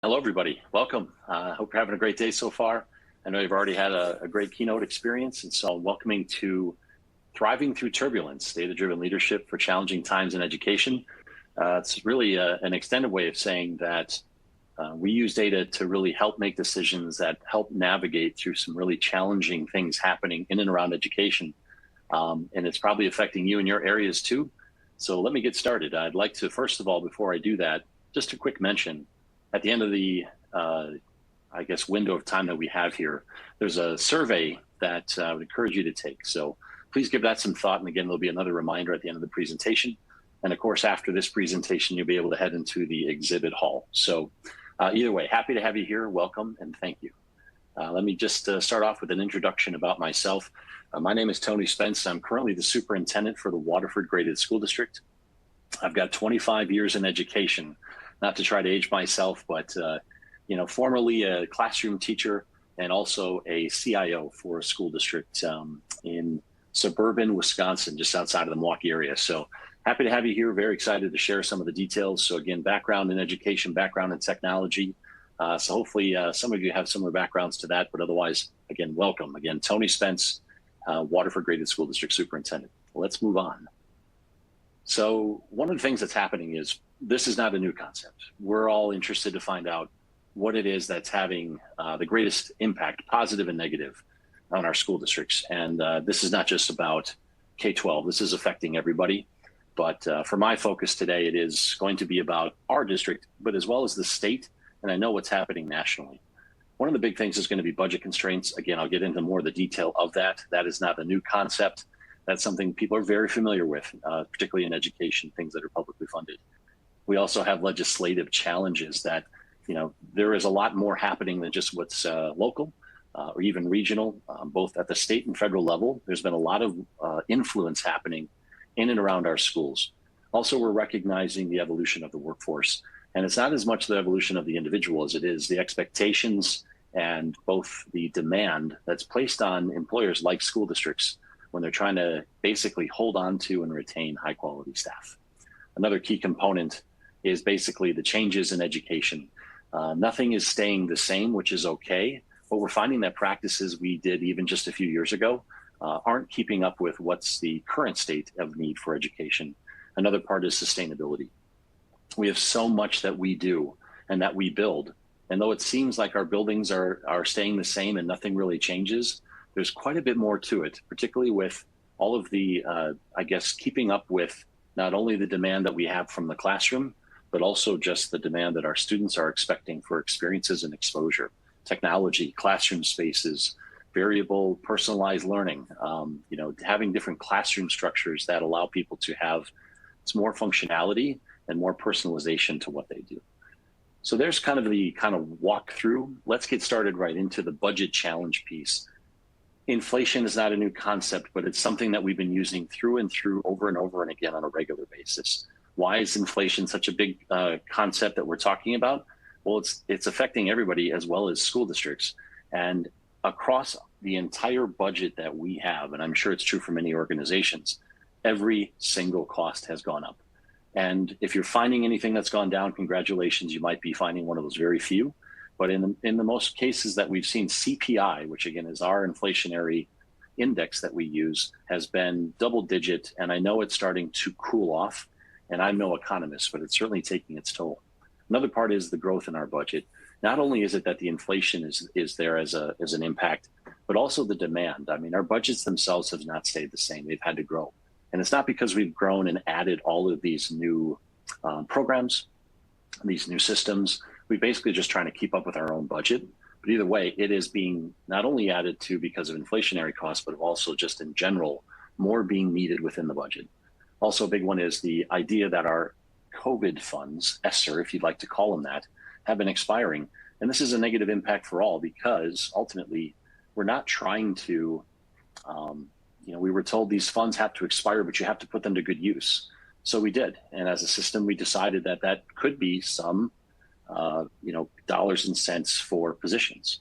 Hello, everybody. Welcome. Hope you're having a great day so far. I know you've already had a great keynote experience, and so welcoming to Thriving Through Turbulence, Data-Driven Leadership for Challenging Times in Education. It's really an extended way of saying that we use data to really help make decisions that help navigate through some really challenging things happening in and around education. And it's probably affecting you in your areas too. So let me get started. I'd like to, first of all, before I do that, just a quick mention. At the end of the, window of time that we have here, there's a survey that I would encourage you to take. So please give that some thought. And again, there'll be another reminder at the end of the presentation. And of course, after this presentation, you'll be able to head into the exhibit hall. So either way, happy to have you here. Welcome and thank you. Let me just start off with an introduction about myself. My name is Tony Spence. I'm currently the superintendent for the Waterford Graded School District. I've got 25 years in education. Not to try to age myself, but formerly a classroom teacher and also a CIO for a school district in suburban Wisconsin, just outside of the Milwaukee area. So happy to have you here. Very excited to share some of the details. So again, background in education, background in technology. So hopefully some of you have similar backgrounds to that, but otherwise, again, welcome. Again, Tony Spence, Waterford Graded School District Superintendent. Let's move on. So one of the things that's happening is this is not a new concept. We're all interested to find out what it is that's having the greatest impact, positive and negative, on our school districts. And this is not just about K-12. This is affecting everybody. But for my focus today, it is going to be about our district, but as well as the state. And I know what's happening nationally. One of the big things is going to be budget constraints. Again, I'll get into more of the detail of that. That is not a new concept. That's something people are very familiar with, particularly in education, things that are publicly funded. We also have legislative challenges that, there is a lot more happening than just what's local or even regional, both at the state and federal level. There's been a lot of influence happening in and around our schools. Also, we're recognizing the evolution of the workforce. And it's not as much the evolution of the individual as it is the expectations and both the demand that's placed on employers like school districts when they're trying to basically hold on to and retain high quality staff. Another key component is basically the changes in education. Nothing is staying the same, which is okay, but we're finding that practices we did even just a few years ago aren't keeping up with what's the current state of need for education. Another part is sustainability. We have so much that we do and that we build. And though it seems like our buildings are staying the same and nothing really changes, there's quite a bit more to it, particularly with all of the, keeping up with not only the demand that we have from the classroom, but also just the demand that our students are expecting for experiences and exposure, technology, classroom spaces, variable personalized learning, having different classroom structures that allow people to have more functionality and more personalization to what they do. So there's kind of the walk through. Let's get started right into the budget challenge piece. Inflation is not a new concept, but it's something that we've been using through and through over and over and again on a regular basis. Why is inflation such a big concept that we're talking about? Well, it's affecting everybody as well as school districts. And across the entire budget that we have, and I'm sure it's true for many organizations, every single cost has gone up. And if you're finding anything that's gone down, congratulations, you might be finding one of those very few. But in the most cases that we've seen, CPI, which again is our inflationary index that we use, has been double digit. And I know it's starting to cool off. And I'm no economist, but it's certainly taking its toll. Another part is the growth in our budget. Not only is it that the inflation is there as an impact, but also the demand. I mean, our budgets themselves have not stayed the same. They've had to grow. And it's not because we've grown and added all of these new programs, these new systems. We're basically just trying to keep up with our own budget. But either way, it is being not only added to because of inflationary costs, but also just in general, more being needed within the budget. Also, a big one is the idea that our COVID funds, ESSER, if you'd like to call them that, have been expiring. And this is a negative impact for all because ultimately we're not trying to, we were told these funds have to expire, but you have to put them to good use. So we did. And as a system, we decided that that could be some, dollars and cents for positions,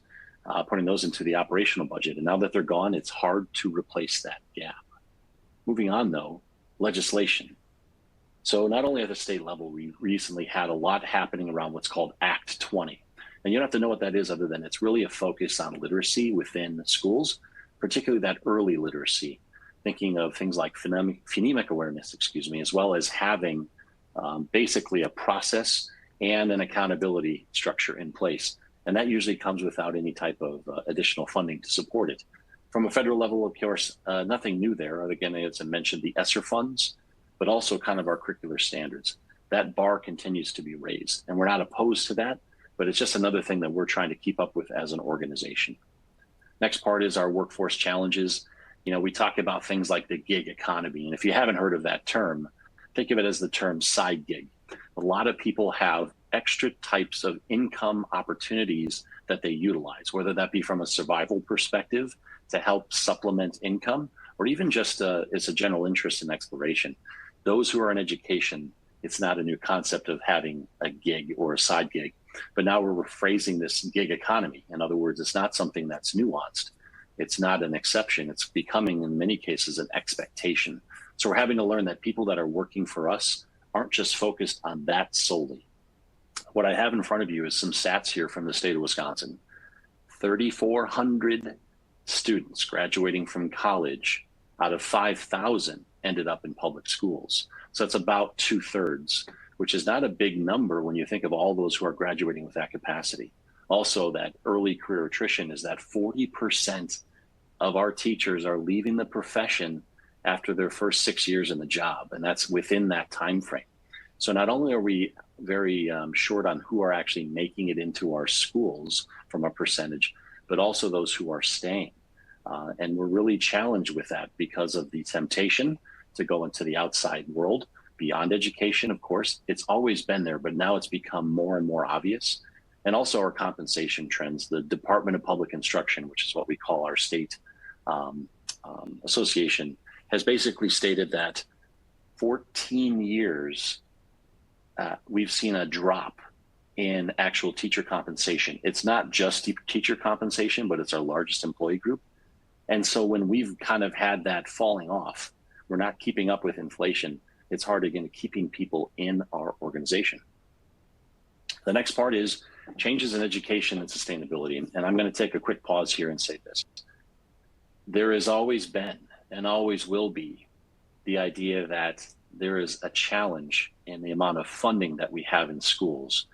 putting those into the operational budget. And now that they're gone, it's hard to replace that gap. Moving on, though, legislation. So not only at the state level, we recently had a lot happening around what's called Act 20. And you don't have to know what that is other than it's really a focus on literacy within schools, particularly that early literacy, thinking of things like phonemic awareness, as well as having basically a process and an accountability structure in place. And that usually comes without any type of additional funding to support it. From a federal level, of course, nothing new there. Again, as I mentioned, the ESSER funds, but also kind of our curricular standards. That bar continues to be raised, and we're not opposed to that, but it's just another thing that we're trying to keep up with as an organization. Next part is our workforce challenges. We talk about things like the gig economy, and if you haven't heard of that term, think of it as the term side gig. A lot of people have extra types of income opportunities that they utilize, whether that be from a survival perspective to help supplement income, or even just as a general interest in exploration. Those who are in education, it's not a new concept of having a gig or a side gig, but now we're rephrasing this gig economy. In other words, it's not something that's nuanced. It's not an exception. It's becoming, in many cases, an expectation. So we're having to learn that people that are working for us aren't just focused on that solely. What I have in front of you is some stats here from the state of Wisconsin. 3,400 students graduating from college out of 5,000 ended up in public schools. So that's about 2/3, which is not a big number when you think of all those who are graduating with that capacity. Also, that early career attrition is that 40% of our teachers are leaving the profession after their first 6 years in the job, and that's within that time frame. So not only are we very short on who are actually making it into our schools from a percentage, but also those who are staying. And we're really challenged with that because of the temptation to go into the outside world beyond education. Of course, it's always been there, but now it's become more and more obvious. And also our compensation trends. The Department of Public Instruction, which is what we call our state association, has basically stated that 14 years we've seen a drop in actual teacher compensation. It's not just teacher compensation, but it's our largest employee group. And so when we've kind of had that falling off, we're not keeping up with inflation. It's hard, again, keeping people in our organization. The next part is changes in education and sustainability. And I'm going to take a quick pause here and say this. There has always been and always will be the idea that there is a challenge in the amount of funding that we have in schools.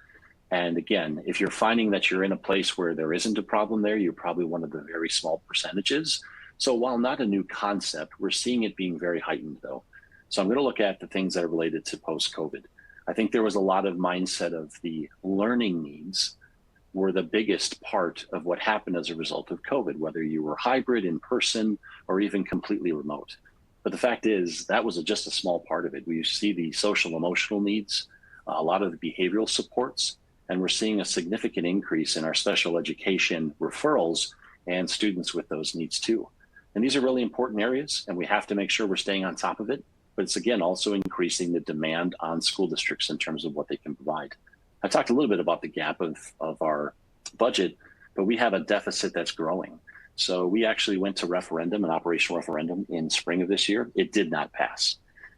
And again, if you're finding that you're in a place where there isn't a problem there, you're probably one of the very small percentages. So while not a new concept, we're seeing it being very heightened though. So I'm going to look at the things that are related to post-COVID. I think there was a lot of mindset of the learning needs were the biggest part of what happened as a result of COVID, whether you were hybrid, in person, or even completely remote. But the fact is that was just a small part of it. We see the social emotional needs, a lot of the behavioral supports, and we're seeing a significant increase in our special education referrals and students with those needs too. And these are really important areas, and we have to make sure we're staying on top of it. But it's, again, also increasing the demand on school districts in terms of what they can provide. I talked a little bit about the gap of our budget, but we have a deficit that's growing. So we actually went to referendum, an operational referendum in spring of this year. It did not pass.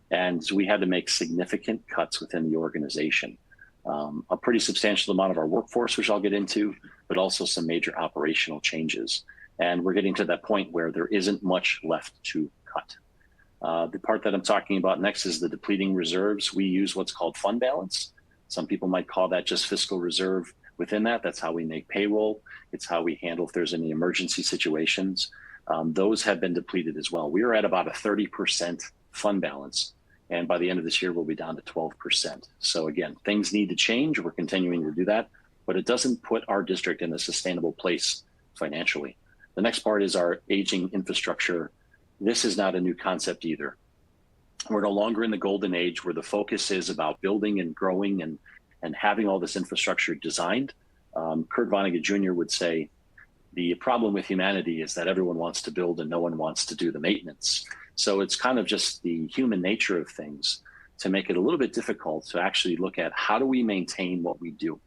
And so we had to make significant cuts within the organization. A pretty substantial amount of our workforce, which I'll get into, but also some major operational changes. And we're getting to that point where there isn't much left to cut. The part that I'm talking about next is the depleting reserves. We use what's called fund balance. Some people might call that just fiscal reserve. Within that, that's how we make payroll. It's how we handle if there's any emergency situations. Those have been depleted as well. We are at about a 30% fund balance. And by the end of this year, we'll be down to 12%. So again, things need to change. We're continuing to do that, but it doesn't put our district in a sustainable place financially. The next part is our aging infrastructure. This is not a new concept either. We're no longer in the golden age where the focus is about building and growing and having all this infrastructure designed. Kurt Vonnegut Jr. would say, the problem with humanity is that everyone wants to build and no one wants to do the maintenance. So it's kind of just the human nature of things to make it a little bit difficult to actually look at how do we maintain what we do.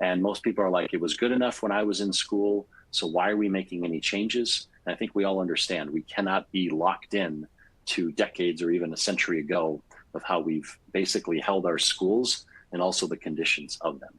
And most people are like, it was good enough when I was in school, so why are we making any changes? And I think we all understand we cannot be locked in to decades or even a century ago of how we've basically held our schools and also the conditions of them.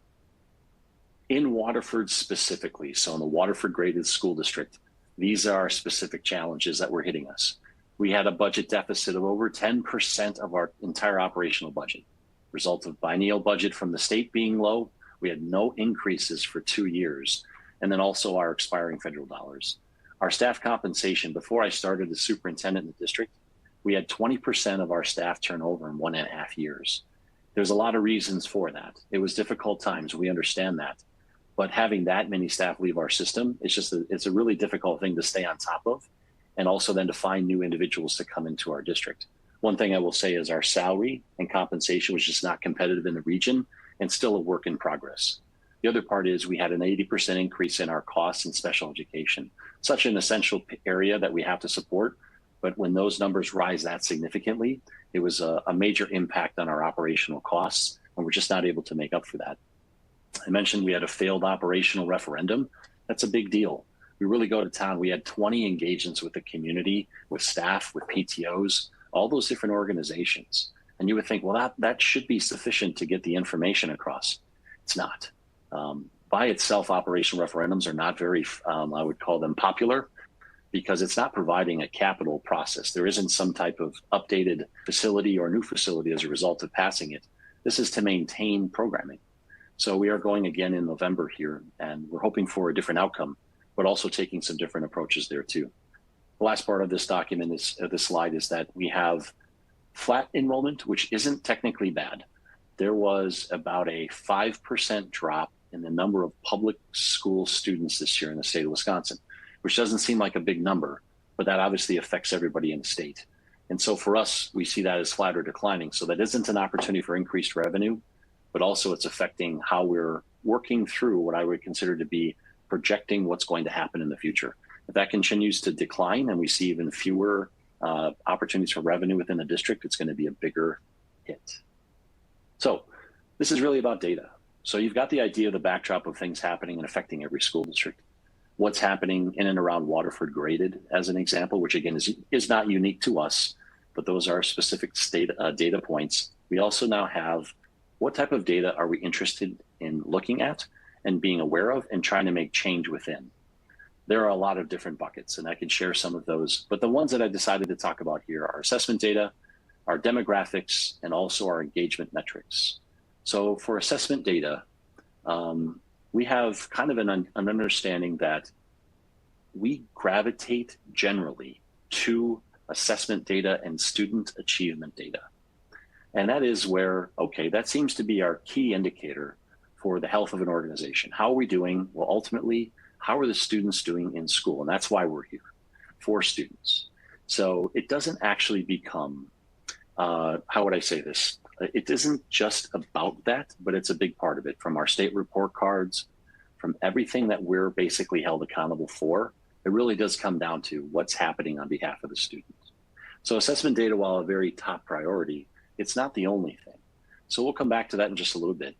In Waterford specifically, so in the Waterford graded school district, these are specific challenges that were hitting us. We had a budget deficit of over 10% of our entire operational budget, result of biennial budget from the state being low. We had no increases for 2 years, and then also our expiring federal dollars. Our staff compensation, before I started as superintendent in the district, we had 20% of our staff turnover in 1.5 years. There's a lot of reasons for that. It was difficult times, we understand that. But having that many staff leave our system, it's a really difficult thing to stay on top of, and also then to find new individuals to come into our district. One thing I will say is our salary and compensation was just not competitive in the region and still a work in progress. The other part is we had an 80% increase in our costs in special education, such an essential area that we have to support. But when those numbers rise that significantly, it was a major impact on our operational costs, and we're just not able to make up for that. I mentioned we had a failed operational referendum. That's a big deal. We really go to town. We had 20 engagements with the community, with staff, with PTOs, all those different organizations. And you would think, well, that should be sufficient to get the information across. It's not. By itself, operational referendums are not very, I would call them popular, because it's not providing a capital process. There isn't some type of updated facility or new facility as a result of passing it. This is to maintain programming. So we are going again in November here, and we're hoping for a different outcome, but also taking some different approaches there too. The last part of this document this slide is that we have flat enrollment, which isn't technically bad. There was about a 5% drop in the number of public school students this year in the state of Wisconsin, which doesn't seem like a big number, but that obviously affects everybody in the state. And so for us, we see that as flat or declining. So that isn't an opportunity for increased revenue, but also it's affecting how we're working through what I would consider to be projecting what's going to happen in the future. If that continues to decline and we see even fewer opportunities for revenue within the district, it's going to be a bigger hit. So this is really about data. So you've got the idea of the backdrop of things happening and affecting every school district. What's happening in and around Waterford graded, as an example, which again is not unique to us, but those are specific state data points. We also now have what type of data are we interested in looking at and being aware of and trying to make change within. There are a lot of different buckets, and I can share some of those, but the ones that I decided to talk about here are assessment data, our demographics, and also our engagement metrics. So for assessment data, we have kind of an understanding that we gravitate generally to assessment data and student achievement data. And that is where, okay, that seems to be our key indicator for the health of an organization. How are we doing? Well, ultimately, how are the students doing in school? And that's why we're here, for students. So it doesn't actually become, how would I say this? It isn't just about that, but it's a big part of it. From our state report cards, from everything that we're basically held accountable for, it really does come down to what's happening on behalf of the students. So assessment data, while a very top priority, it's not the only thing. So we'll come back to that in just a little bit.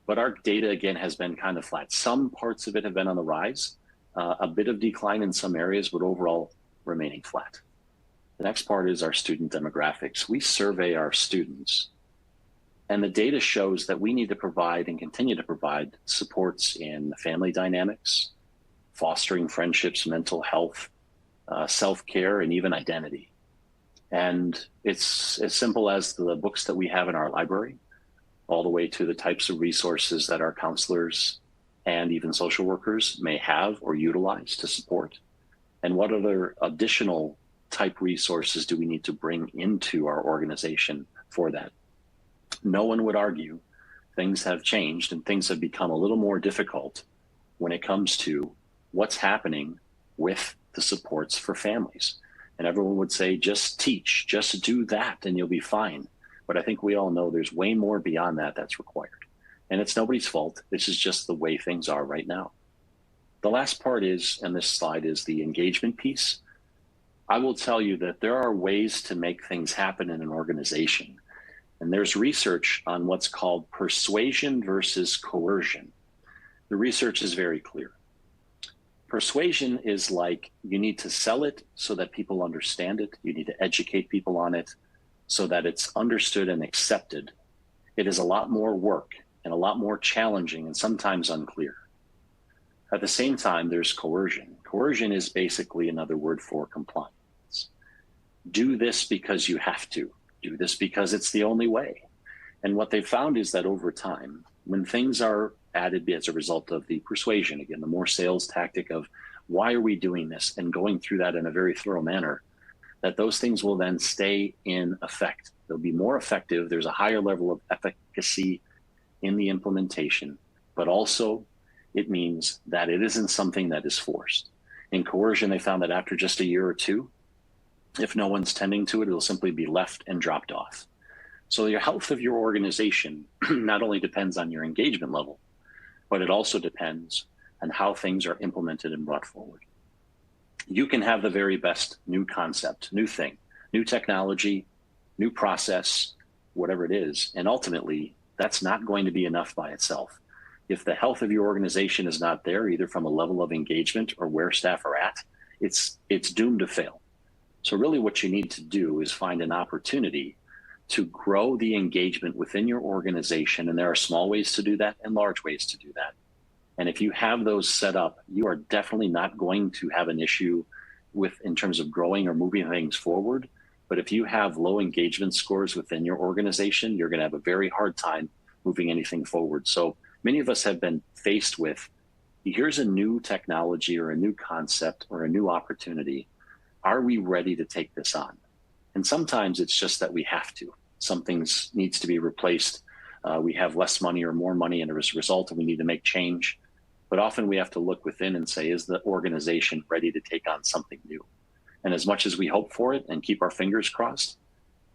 But our data, again, has been kind of flat. Some parts of it have been on the rise, a bit of decline in some areas, but overall remaining flat. The next part is our student demographics. We survey our students, and the data shows that we need to provide and continue to provide supports in family dynamics, fostering friendships, mental health, self-care, and even identity. And it's as simple as the books that we have in our library, all the way to the types of resources that our counselors and even social workers may have or utilize to support. And what other additional type resources do we need to bring into our organization for that? No one would argue things have changed and things have become a little more difficult when it comes to what's happening with the supports for families. And everyone would say, just teach, just do that, and you'll be fine. But I think we all know there's way more beyond that that's required. And it's nobody's fault. This is just the way things are right now. The last part is, and this slide is the engagement piece. I will tell you that there are ways to make things happen in an organization. And there's research on what's called persuasion versus coercion. The research is very clear. Persuasion is like you need to sell it so that people understand it. You need to educate people on it so that it's understood and accepted. It is a lot more work and a lot more challenging and sometimes unclear. At the same time, there's coercion. Coercion is basically another word for compliance. Do this because you have to. Do this because it's the only way. And what they've found is that over time, when things are added as a result of the persuasion, again, the more sales tactic of why are we doing this and going through that in a very thorough manner, that those things will then stay in effect. They'll be more effective. There's a higher level of efficacy in the implementation, but also it means that it isn't something that is forced. In coercion, they found that after just a year or two, if no one's tending to it, it'll simply be left and dropped off. So your health of your organization not only depends on your engagement level, but it also depends on how things are implemented and brought forward. You can have the very best new concept, new thing, new technology, new process, whatever it is, and ultimately that's not going to be enough by itself. If the health of your organization is not there, either from a level of engagement or where staff are at, it's doomed to fail. So really what you need to do is find an opportunity to grow the engagement within your organization. And there are small ways to do that and large ways to do that. And if you have those set up, you are definitely not going to have an issue in terms of growing or moving things forward. But if you have low engagement scores within your organization, you're going to have a very hard time moving anything forward. So many of us have been faced with, here's a new technology or a new concept or a new opportunity. Are we ready to take this on? And sometimes it's just that we have to. Something needs to be replaced. We have less money or more money, and as a result, we need to make change. But often we have to look within and say, is the organization ready to take on something new? And as much as we hope for it and keep our fingers crossed,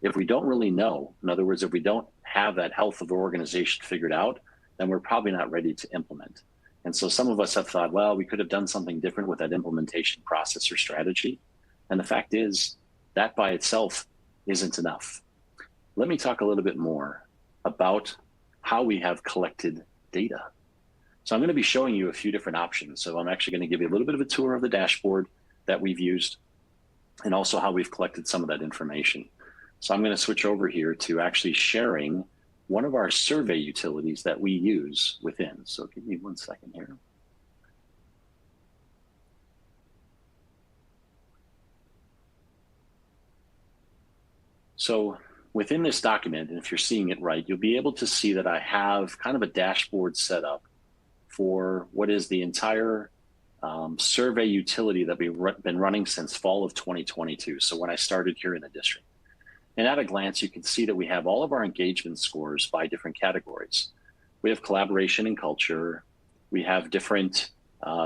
if we don't really know, in other words, if we don't have that health of the organization figured out, then we're probably not ready to implement. And so some of us have thought, well, we could have done something different with that implementation process or strategy. And the fact is, that by itself isn't enough. Let me talk a little bit more about how we have collected data. So I'm going to be showing you a few different options. So I'm actually going to give you a little bit of a tour of the dashboard that we've used and also how we've collected some of that information. So I'm going to switch over here to actually sharing one of our survey utilities that we use within. So give me 1 second here. So within this document, and if you're seeing it right, you'll be able to see that I have kind of a dashboard set up for what is the entire survey utility that we've been running since fall of 2022. So when I started here in the district. And at a glance, you can see that we have all of our engagement scores by different categories. We have collaboration and culture. We have different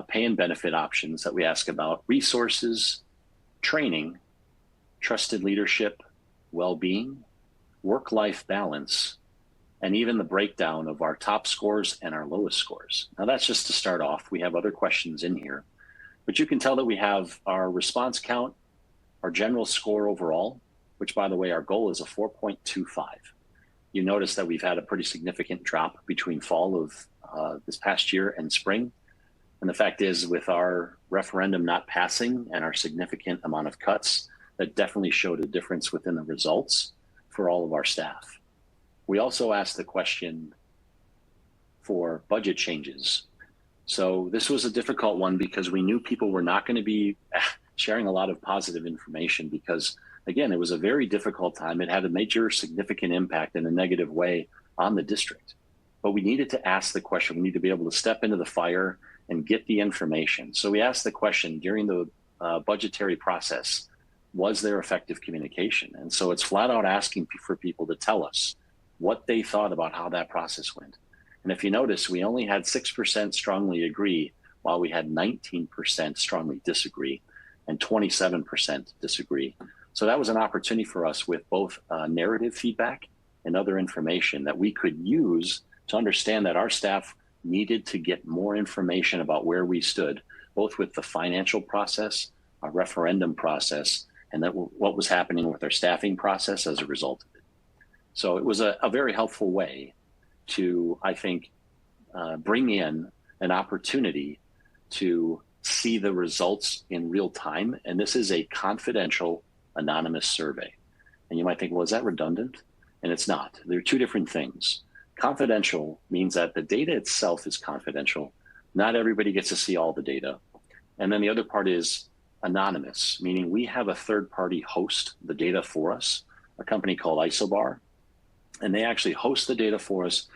pay and benefit options that we ask about, resources, training, trusted leadership, well-being, work-life balance, and even the breakdown of our top scores and our lowest scores. Now that's just to start off. We have other questions in here, but you can tell that we have our response count, our general score overall, which by the way, our goal is a 4.25. You notice that we've had a pretty significant drop between fall of this past year and spring. And the fact is, with our referendum not passing and our significant amount of cuts, that definitely showed a difference within the results for all of our staff. We also asked the question for budget changes. So this was a difficult one because we knew people were not going to be sharing a lot of positive information because, again, it was a very difficult time. It had a major significant impact in a negative way on the district. But we needed to ask the question. We need to be able to step into the fire and get the information. So we asked the question during the budgetary process, was there effective communication? And so it's flat out asking for people to tell us what they thought about how that process went. And if you notice, we only had 6% strongly agree, while we had 19% strongly disagree and 27% disagree. So that was an opportunity for us with both narrative feedback and other information that we could use to understand that our staff needed to get more information about where we stood, both with the financial process, our referendum process, and that what was happening with our staffing process as a result of it. So it was a very helpful way to, I think, bring in an opportunity to see the results in real time. And this is a confidential, anonymous survey. And you might think, well, is that redundant? And it's not. They're two different things. Confidential means that the data itself is confidential, Not everybody gets to see all the data. And then the other part is anonymous, meaning we have a third-party host the data for us, a company called Isobar, and they actually host the data for us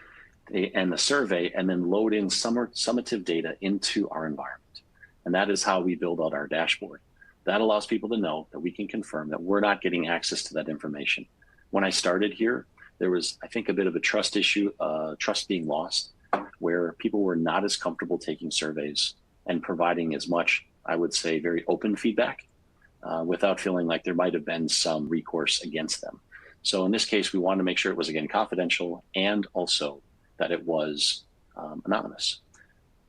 and the survey, and then load in summative data into our environment. And that is how we build out our dashboard. That allows people to know that we can confirm that we're not getting access to that information. When I started here, there was, I think, a bit of a trust issue, trust being lost, where people were not as comfortable taking surveys and providing as much, I would say, very open feedback without feeling like there might have been some recourse against them. So in this case, we wanted to make sure it was, again, confidential and also that it was anonymous.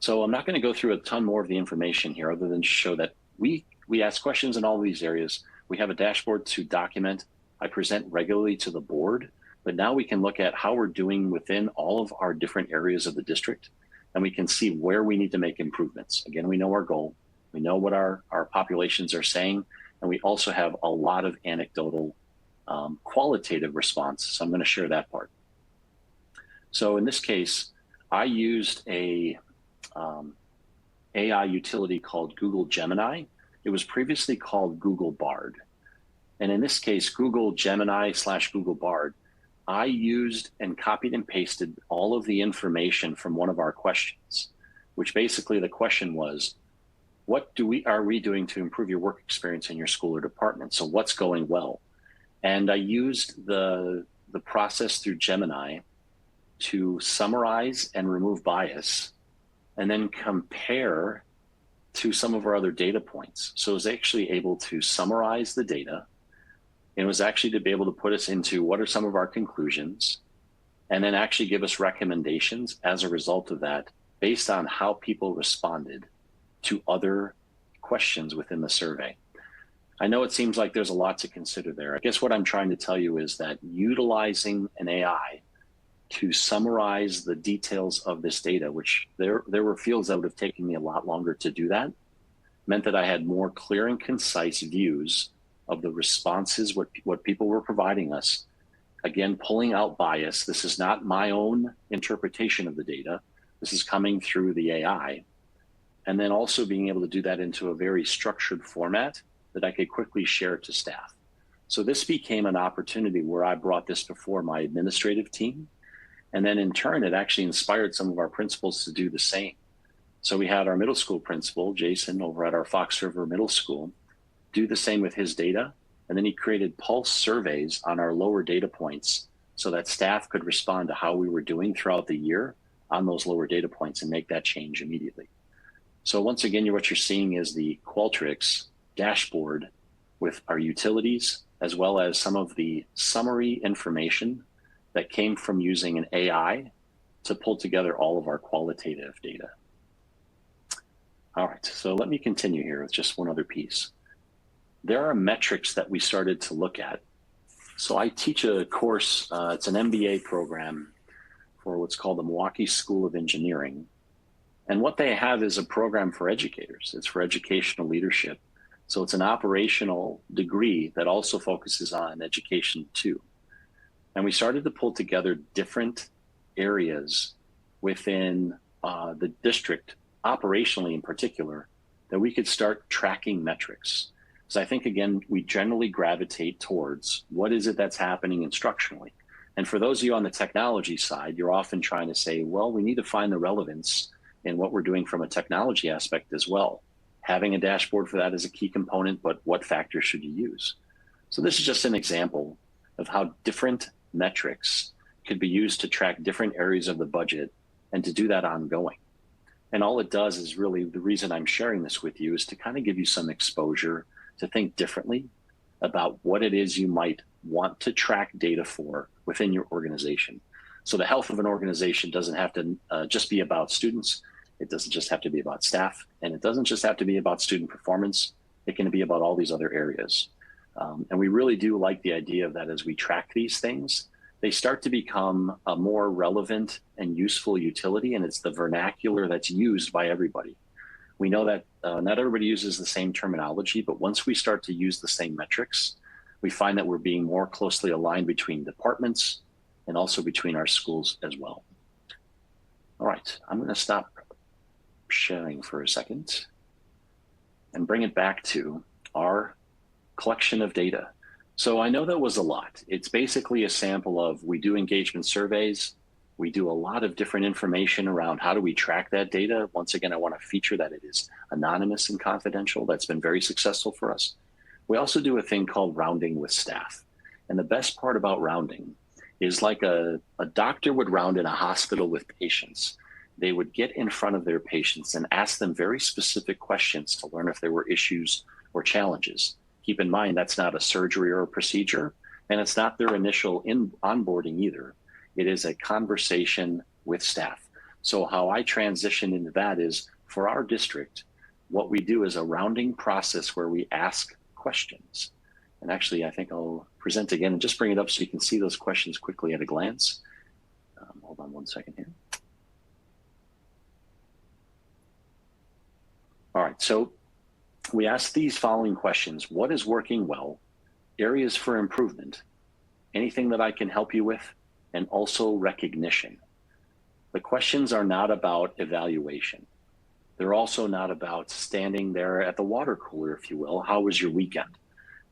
So I'm not going to go through a ton more of the information here other than to show that we ask questions in all of these areas. We have a dashboard to document. I present regularly to the board, but now we can look at how we're doing within all of our different areas of the district, and we can see where we need to make improvements. Again, we know our goal, we know what our populations are saying, and we also have a lot of anecdotal qualitative response. So I'm going to share that part. So in this case, I used a AI utility called Google Gemini. It was previously called Google Bard. And in this case, Google Gemini / Google Bard, I used and copied and pasted all of the information from one of our questions, which basically the question was, what are we doing to improve your work experience in your school or department? So what's going well? And I used the process through Gemini to summarize and remove bias and then compare to some of our other data points. So it was actually able to summarize the data. It was actually to be able to put us into what are some of our conclusions, and then actually give us recommendations as a result of that based on how people responded to other questions within the survey. I know it seems like there's a lot to consider there. I guess what I'm trying to tell you is that utilizing an AI to summarize the details of this data, which there were fields that would have taken me a lot longer to do that, meant that I had more clear and concise views of the responses, what people were providing us. Again, pulling out bias. This is not my own interpretation of the data. This is coming through the AI. And then also being able to do that into a very structured format that I could quickly share to staff. So this became an opportunity where I brought this before my administrative team. And then in turn, it actually inspired some of our principals to do the same. So we had our middle school principal, Jason, over at our Fox River Middle School, do the same with his data. And then he created pulse surveys on our lower data points so that staff could respond to how we were doing throughout the year on those lower data points and make that change immediately. So once again, what you're seeing is the Qualtrics dashboard with our utilities, as well as some of the summary information that came from using an AI to pull together all of our qualitative data. All right, so let me continue here with just one other piece. There are metrics that we started to look at. So I teach a course, it's an MBA program for what's called the Milwaukee School of Engineering. And what they have is a program for educators. It's for educational leadership. So it's an operational degree that also focuses on education too. And we started to pull together different areas within the district, operationally in particular, that we could start tracking metrics. So I think, again, we generally gravitate towards what is it that's happening instructionally. And for those of you on the technology side, you're often trying to say, well, we need to find the relevance in what we're doing from a technology aspect as well. Having a dashboard for that is a key component, but what factors should you use? So this is just an example of how different metrics could be used to track different areas of the budget and to do that ongoing. And all it does is really, the reason I'm sharing this with you is to kind of give you some exposure to think differently about what it is you might want to track data for within your organization. So the health of an organization doesn't have to just be about students. It doesn't just have to be about staff, and it doesn't just have to be about student performance. It can be about all these other areas. And we really do like the idea of that as we track these things, they start to become a more relevant and useful utility, and it's the vernacular that's used by everybody. We know that not everybody uses the same terminology, but once we start to use the same metrics, we find that we're being more closely aligned between departments and also between our schools as well. All right, I'm going to stop sharing for a second and bring it back to our collection of data. So I know that was a lot. It's basically a sample of, we do engagement surveys. We do a lot of different information around how do we track that data. Once again, I want to feature that it is anonymous and confidential. That's been very successful for us. We also do a thing called rounding with staff. And the best part about rounding is like a doctor would round in a hospital with patients. They would get in front of their patients and ask them very specific questions to learn if there were issues or challenges. Keep in mind, that's not a surgery or a procedure, and it's not their initial onboarding either. It is a conversation with staff. So how I transition into that is, for our district, what we do is a rounding process where we ask questions. And actually, I think I'll present again and just bring it up so you can see those questions quickly at a glance. Hold on one second here. All right, so we ask these following questions: what is working well, areas for improvement, anything that I can help you with, and also recognition. The questions are not about evaluation. They're also not about standing there at the water cooler, if you will. How was your weekend?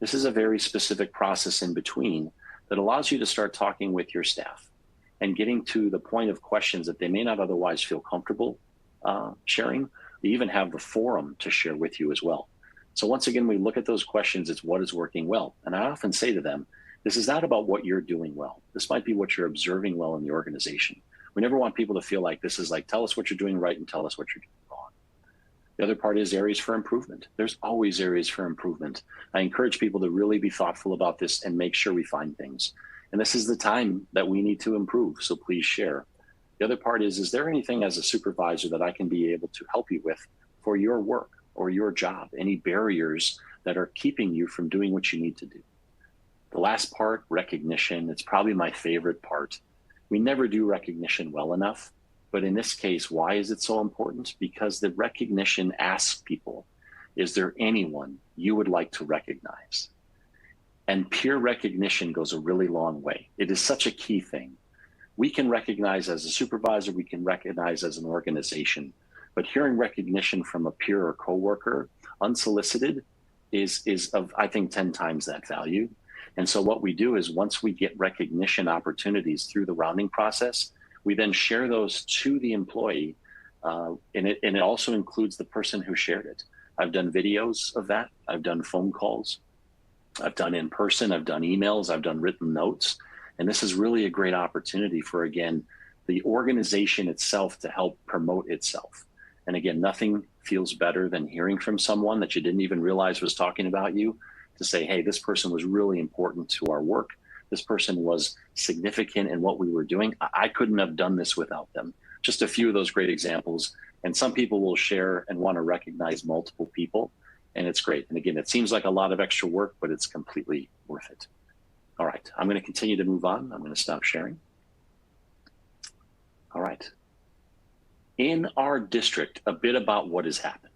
This is a very specific process in between that allows you to start talking with your staff and getting to the point of questions that they may not otherwise feel comfortable sharing. They even have the forum to share with you as well. So once again, we look at those questions, it's what is working well. And I often say to them, this is not about what you're doing well. This might be what you're observing well in the organization. We never want people to feel like this is like, tell us what you're doing right and tell us what you're doing wrong. The other part is areas for improvement. There's always areas for improvement. I encourage people to really be thoughtful about this and make sure we find things. And this is the time that we need to improve, so please share. The other part is there anything as a supervisor that I can be able to help you with for your work or your job? Any barriers that are keeping you from doing what you need to do? The last part, recognition, it's probably my favorite part. We never do recognition well enough, but in this case, why is it so important? Because the recognition asks people, is there anyone you would like to recognize? And peer recognition goes a really long way. It is such a key thing. We can recognize as a supervisor, we can recognize as an organization, but hearing recognition from a peer or coworker, unsolicited, is of, I think, 10 times that value. And so what we do is once we get recognition opportunities through the rounding process, we then share those to the employee, and it also includes the person who shared it. I've done videos of that. I've done phone calls. I've done in person. I've done emails. I've done written notes. And this is really a great opportunity for, again, the organization itself to help promote itself. And again, nothing feels better than hearing from someone that you didn't even realize was talking about you, to say, hey, this person was really important to our work. This person was significant in what we were doing. I couldn't have done this without them. Just a few of those great examples. And some people will share and want to recognize multiple people, and it's great. And again, it seems like a lot of extra work, but it's completely worth it. All right, I'm going to continue to move on. I'm going to stop sharing. All right. In our district, a bit about what has happened.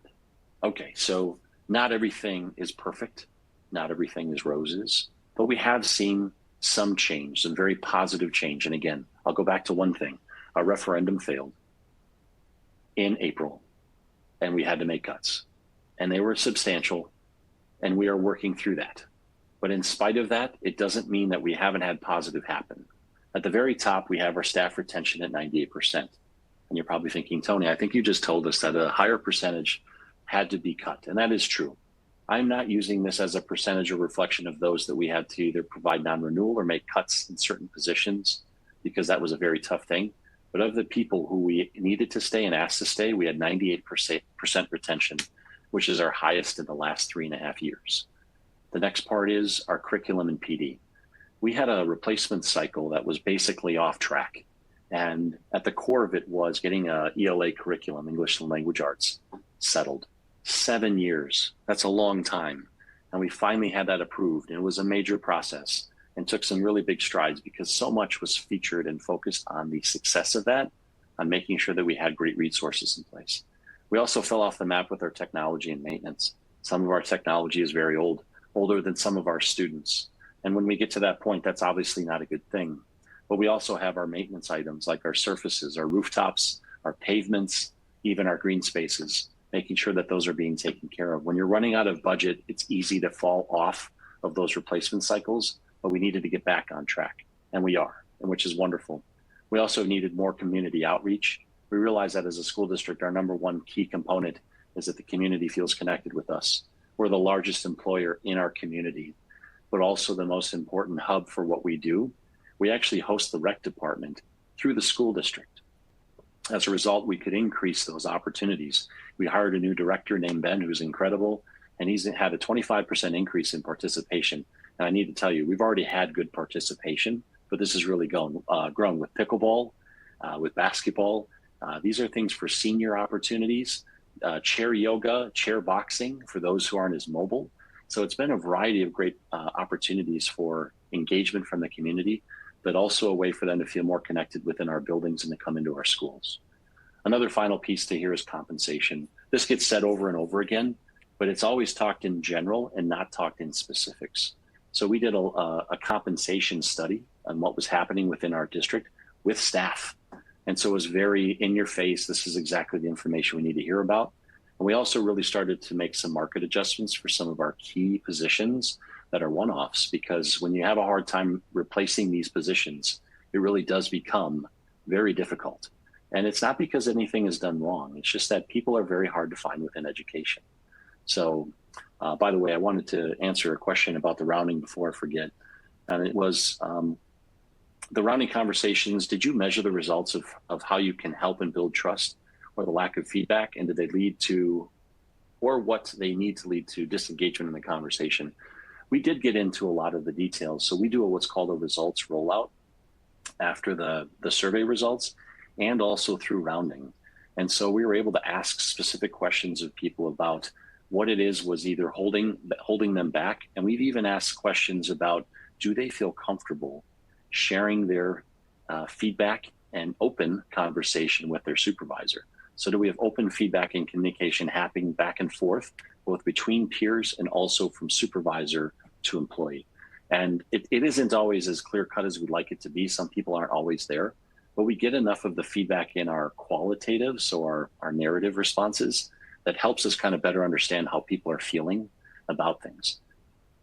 Okay, so not everything is perfect. Not everything is roses, but we have seen some change, some very positive change. And again, I'll go back to one thing. Our referendum failed in April, and we had to make cuts. And they were substantial, and we are working through that. But in spite of that, it doesn't mean that we haven't had positive happen. At the very top, we have our staff retention at 98%. And you're probably thinking, Tony, I think you just told us that a higher percentage had to be cut. And that is true. I'm not using this as a percentage or reflection of those that we had to either provide non-renewal or make cuts in certain positions, because that was a very tough thing. But of the people who we needed to stay and asked to stay, we had 98% retention, which is our highest in the last 3.5 years. The next part is our curriculum and PD. We had a replacement cycle that was basically off track. And at the core of it was getting a ELA curriculum, English and Language Arts, settled. 7 years, that's a long time. And we finally had that approved. And it was a major process and took some really big strides because so much was featured and focused on the success of that, on making sure that we had great resources in place. We also fell off the map with our technology and maintenance. Some of our technology is very old, older than some of our students. And when we get to that point, that's obviously not a good thing. But we also have our maintenance items like our surfaces, our rooftops, our pavements, even our green spaces, making sure that those are being taken care of. When you're running out of budget, it's easy to fall off of those replacement cycles, but we needed to get back on track, and we are, and which is wonderful. We also needed more community outreach. We realize that as a school district, our number one key component is that the community feels connected with us. We're the largest employer in our community, but also the most important hub for what we do. We actually host the rec department through the school district. As a result, we could increase those opportunities. We hired a new director named Ben, who's incredible, and he's had a 25% increase in participation. And I need to tell you, we've already had good participation, but this has really grown with pickleball, with basketball. These are things for senior opportunities, chair yoga, chair boxing for those who aren't as mobile. So it's been a variety of great opportunities for engagement from the community, but also a way for them to feel more connected within our buildings and to come into our schools. Another final piece to here is compensation. This gets said over and over again, but it's always talked in general and not talked in specifics. So we did a compensation study on what was happening within our district with staff. And so it was very in your face. This is exactly the information we need to hear about. And we also really started to make some market adjustments for some of our key positions that are one-offs, because when you have a hard time replacing these positions, it really does become very difficult. And it's not because anything is done wrong. It's just that people are very hard to find within education. So, by the way, I wanted to answer a question about the rounding before I forget. And it was the rounding conversations. Did you measure the results of how you can help and build trust, or the lack of feedback? And did they lead to, or what they need to lead to, disengagement in the conversation? We did get into a lot of the details. So we do what's called a results rollout after the survey results, and also through rounding. And so we were able to ask specific questions of people about what it is was either holding them back. And we've even asked questions about, do they feel comfortable sharing their feedback and open conversation with their supervisor? So do we have open feedback and communication happening back and forth, both between peers and also from supervisor to employee? And it isn't always as clear cut as we'd like it to be. Some people aren't always there, but we get enough of the feedback in our qualitative, so our narrative responses, that helps us kind of better understand how people are feeling about things.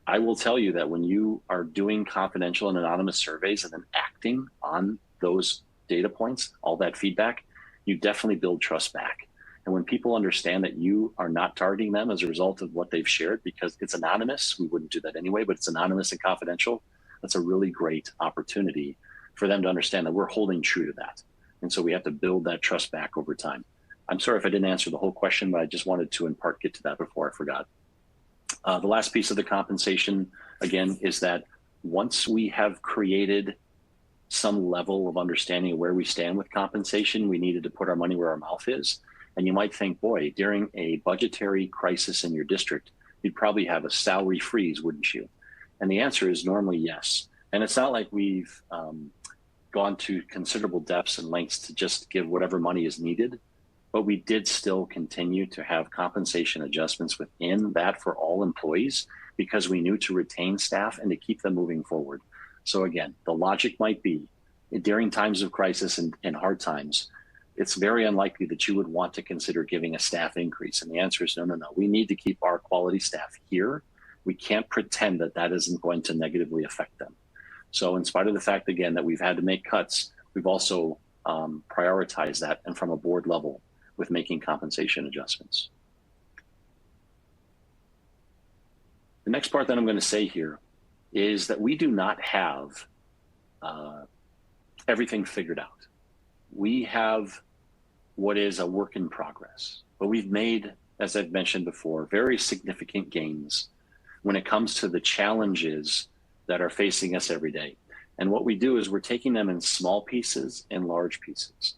I will tell you that when you are doing confidential and anonymous surveys and then acting on those data points, all that feedback, you definitely build trust back. And when people understand that you are not targeting them as a result of what they've shared, because it's anonymous, we wouldn't do that anyway, but it's anonymous and confidential, that's a really great opportunity for them to understand that we're holding true to that. And so we have to build that trust back over time. I'm sorry if I didn't answer the whole question, but I just wanted to in part get to that before I forgot. The last piece of the compensation, again, is that once we have created some level of understanding of where we stand with compensation, we needed to put our money where our mouth is. And you might think, boy, during a budgetary crisis in your district, you'd probably have a salary freeze, wouldn't you? And the answer is normally yes. And it's not like we've gone to considerable depths and lengths to just give whatever money is needed, but we did still continue to have compensation adjustments within that for all employees, because we knew to retain staff and to keep them moving forward. So again, the logic might be during times of crisis and hard times, it's very unlikely that you would want to consider giving a staff increase. And the answer is no. We need to keep our quality staff here. We can't pretend that that isn't going to negatively affect them. So in spite of the fact, again, that we've had to make cuts, we've also prioritized that, and from a board level with making compensation adjustments. The next part that I'm going to say here is that we do not have everything figured out. We have what is a work in progress, but we've made, as I've mentioned before, very significant gains when it comes to the challenges that are facing us every day. And what we do is we're taking them in small pieces and large pieces.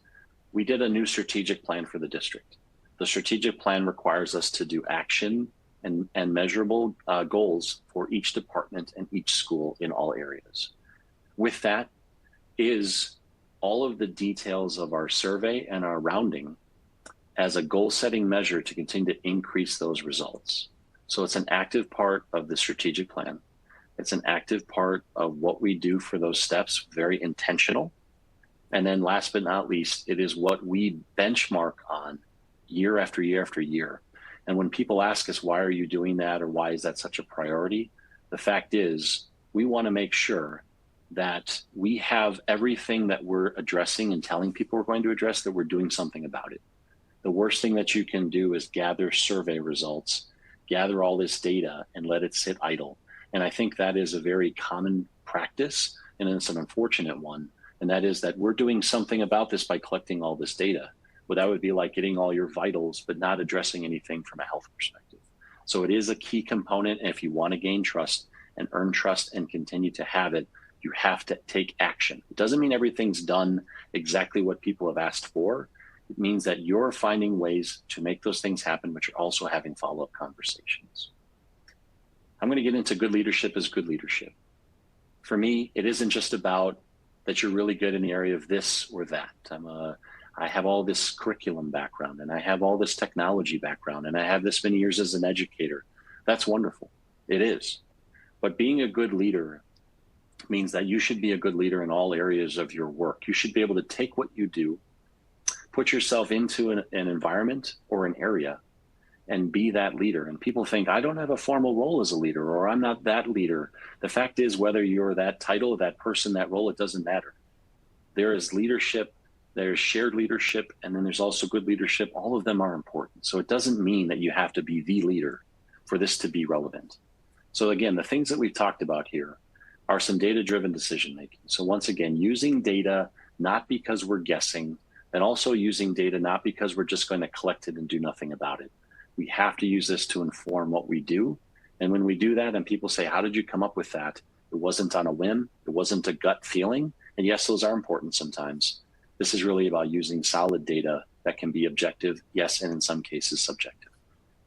We did a new strategic plan for the district. The strategic plan requires us to do action and measurable goals for each department and each school in all areas. With that is all of the details of our survey and our rounding as a goal-setting measure to continue to increase those results. So it's an active part of the strategic plan. It's an active part of what we do for those steps, very intentional. And then last but not least, it is what we benchmark on year after year after year. And when people ask us, why are you doing that, or why is that such a priority? The fact is, we want to make sure that we have everything that we're addressing and telling people we're going to address, that we're doing something about it. The worst thing that you can do is gather survey results, gather all this data and let it sit idle. And I think that is a very common practice, and it's an unfortunate one. And that is that we're doing something about this by collecting all this data. Well, that would be like getting all your vitals, but not addressing anything from a health perspective. So it is a key component. And if you want to gain trust and earn trust and continue to have it, you have to take action. It doesn't mean everything's done exactly what people have asked for. It means that you're finding ways to make those things happen, but you're also having follow-up conversations. I'm going to get into good leadership as good leadership. For me, it isn't just about that you're really good in the area of this or that. I have all this curriculum background, and I have all this technology background, and I have this many years as an educator. That's wonderful. It is. But being a good leader means that you should be a good leader in all areas of your work. You should be able to take what you do, put yourself into an environment or an area, and be that leader. And people think, I don't have a formal role as a leader, or I'm not that leader. The fact is, whether you're that title, that person, that role, it doesn't matter. There is leadership, there's shared leadership, and then there's also good leadership. All of them are important. So it doesn't mean that you have to be the leader for this to be relevant. So again, the things that we've talked about here are some data-driven decision-making. So once again, using data, not because we're guessing, and also using data, not because we're just going to collect it and do nothing about it. We have to use this to inform what we do. And when we do that and people say, how did you come up with that? It wasn't on a whim. It wasn't a gut feeling. And yes, those are important sometimes. This is really about using solid data that can be objective, yes, and in some cases subjective.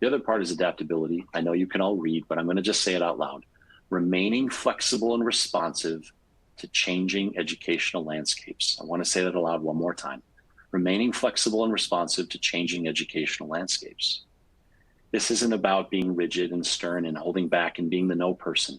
The other part is adaptability. I know you can all read, but I'm going to just say it out loud. Remaining flexible and responsive to changing educational landscapes. I want to say that aloud one more time. Remaining flexible and responsive to changing educational landscapes. This isn't about being rigid and stern and holding back and being the no person.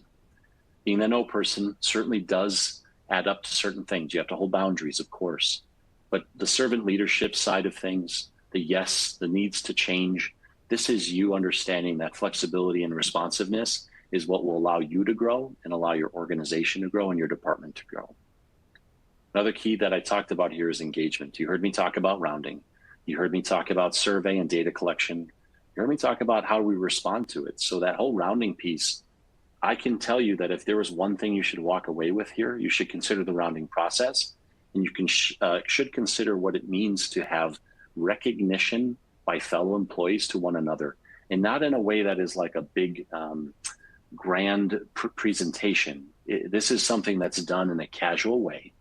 Being the no person certainly does add up to certain things. You have to hold boundaries, of course. But the servant leadership side of things, the yes, the needs to change, this is you understanding that flexibility and responsiveness is what will allow you to grow and allow your organization to grow and your department to grow. Another key that I talked about here is engagement. You heard me talk about rounding. You heard me talk about survey and data collection. You heard me talk about how we respond to it. So that whole rounding piece, I can tell you that if there was one thing you should walk away with here, you should consider the rounding process, and you can should consider what it means to have recognition by fellow employees to one another, and not in a way that is like a big grand presentation. This is something that's done in a casual way,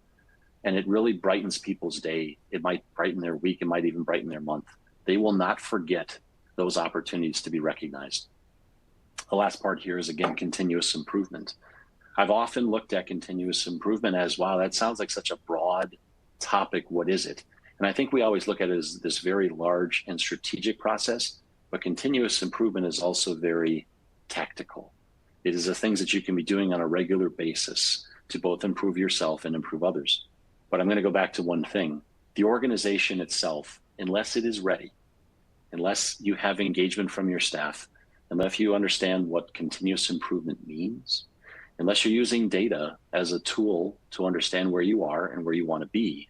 and it really brightens people's day. It might brighten their week. It might even brighten their month. They will not forget those opportunities to be recognized. The last part here is, again, continuous improvement. I've often looked at continuous improvement as, wow, that sounds like such a broad topic. What is it? And I think we always look at it as this very large and strategic process, but continuous improvement is also very tactical. It is the things that you can be doing on a regular basis to both improve yourself and improve others. But I'm going to go back to one thing. The organization itself, unless it is ready, unless you have engagement from your staff, unless you understand what continuous improvement means, unless you're using data as a tool to understand where you are and where you want to be,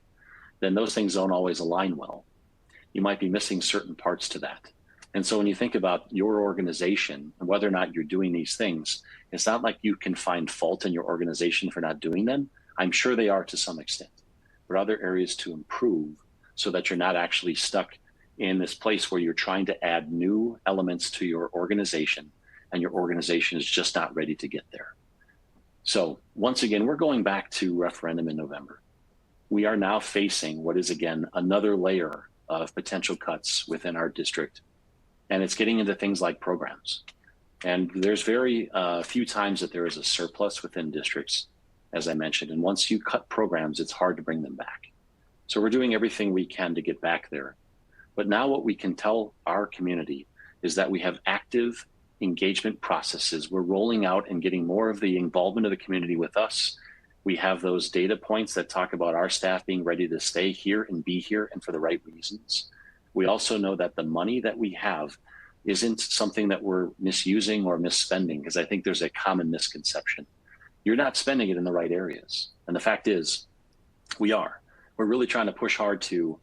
then those things don't always align well. You might be missing certain parts to that. And so when you think about your organization and whether or not you're doing these things, it's not like you can find fault in your organization for not doing them. I'm sure they are to some extent, but other areas to improve so that you're not actually stuck in this place where you're trying to add new elements to your organization and your organization is just not ready to get there. So once again, we're going back to referendum in November. We are now facing what is, again, another layer of potential cuts within our district. And it's getting into things like programs. And there's very few times that there is a surplus within districts, as I mentioned. And once you cut programs, it's hard to bring them back. So we're doing everything we can to get back there. But now what we can tell our community is that we have active engagement processes. We're rolling out and getting more of the involvement of the community with us. We have those data points that talk about our staff being ready to stay here and be here and for the right reasons. We also know that the money that we have isn't something that we're misusing or misspending, because I think there's a common misconception. You're not spending it in the right areas. And the fact is, we are. We're really trying to push hard to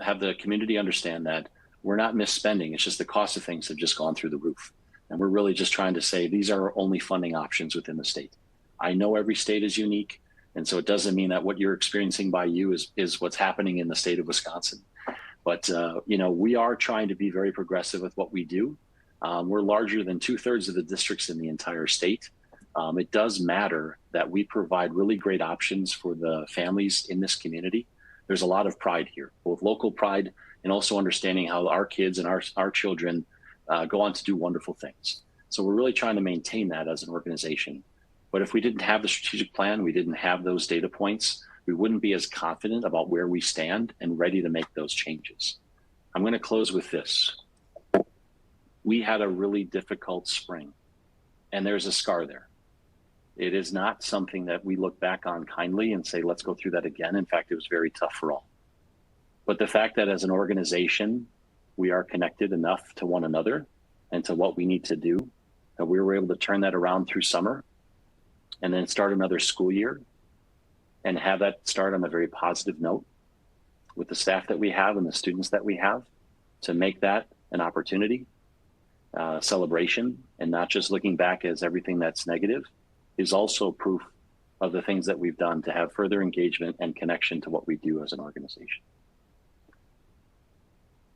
have the community understand that we're not misspending. It's just the cost of things have just gone through the roof. And we're really just trying to say these are our only funding options within the state. I know every state is unique. And so it doesn't mean that what you're experiencing by you is what's happening in the state of Wisconsin. But, we are trying to be very progressive with what we do. We're larger than 2/3 of the districts in the entire state. It does matter that we provide really great options for the families in this community. There's a lot of pride here, both local pride and also understanding how our kids and our children go on to do wonderful things. So we're really trying to maintain that as an organization. But if we didn't have the strategic plan, we didn't have those data points, we wouldn't be as confident about where we stand and ready to make those changes. I'm going to close with this. We had a really difficult spring, and there's a scar there. It is not something that we look back on kindly and say, let's go through that again. In fact, it was very tough for all. But the fact that as an organization, we are connected enough to one another and to what we need to do, that we were able to turn that around through summer and then start another school year and have that start on a very positive note with the staff that we have and the students that we have, to make that an opportunity, celebration, and not just looking back as everything that's negative, is also proof of the things that we've done to have further engagement and connection to what we do as an organization.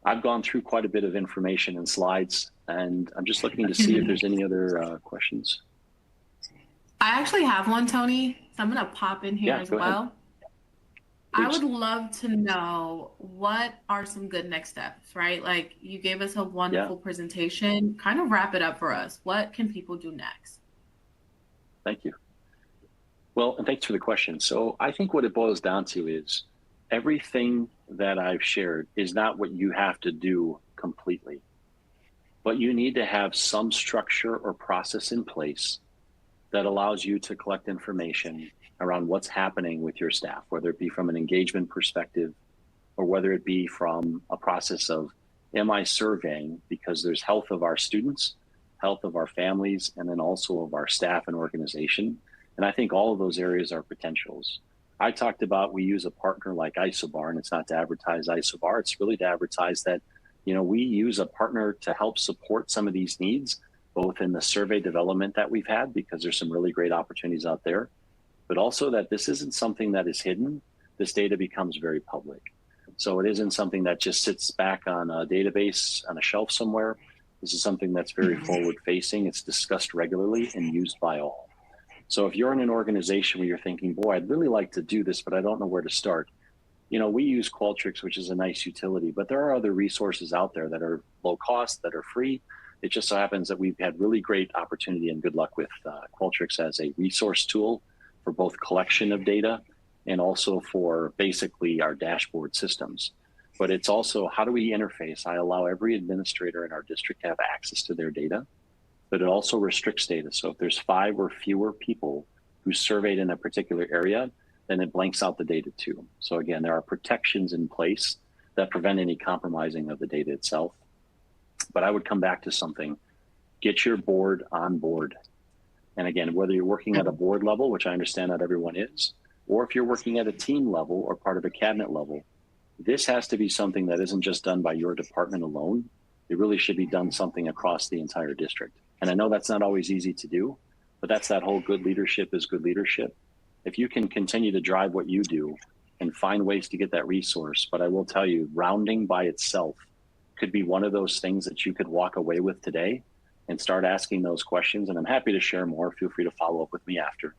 I've gone through quite a bit of information and slides, and I'm just looking to see if there's any other questions. I actually have one, Tony, so I'm going to pop in here as well. I would love to know, what are some good next steps, right? Like, you gave us a wonderful presentation. Kind of wrap it up for us. What can people do next? Thank you. Well, and thanks for the question. So I think what it boils down to is everything that I've shared is not what you have to do completely, but you need to have some structure or process in place that allows you to collect information around what's happening with your staff, whether it be from an engagement perspective or whether it be from a process of, am I surveying because there's health of our students, health of our families, and then also of our staff and organization. And I think all of those areas are potentials. I talked about, we use a partner like Isobar, and it's not to advertise Isobar, it's really to advertise that, we use a partner to help support some of these needs, both in the survey development that we've had, because there's some really great opportunities out there, but also that this isn't something that is hidden. This data becomes very public. So it isn't something that just sits back on a database on a shelf somewhere. This is something that's very forward facing. It's discussed regularly and used by all. So if you're in an organization where you're thinking, boy, I'd really like to do this, but I don't know where to start. We use Qualtrics, which is a nice utility, but there are other resources out there that are low cost, that are free. It just so happens that we've had really great opportunity and good luck with Qualtrics as a resource tool for both collection of data and also for basically our dashboard systems. But it's also, how do we interface? I allow every administrator in our district to have access to their data, but it also restricts data. So if there's 5 or fewer people who surveyed in a particular area, then it blanks out the data too. So again, there are protections in place that prevent any compromising of the data itself. But I would come back to something, get your board on board. And again, whether you're working at a board level, which I understand not everyone is, or if you're working at a team level or part of a cabinet level, this has to be something that isn't just done by your department alone. It really should be done something across the entire district. And I know that's not always easy to do, but that's that whole good leadership is good leadership. If you can continue to drive what you do and find ways to get that resource, but I will tell you, rounding by itself could be one of those things that you could walk away with today and start asking those questions. And I'm happy to share more. Feel free to follow up with me after.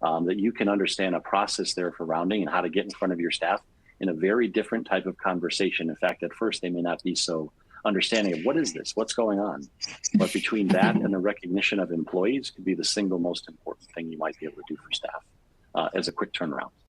That you can understand a process there for rounding and how to get in front of your staff in a very different type of conversation. In fact, at first, they may not be so understanding of what is this, what's going on. But between that and the recognition of employees could be the single most important thing you might be able to do for staff as a quick turnaround.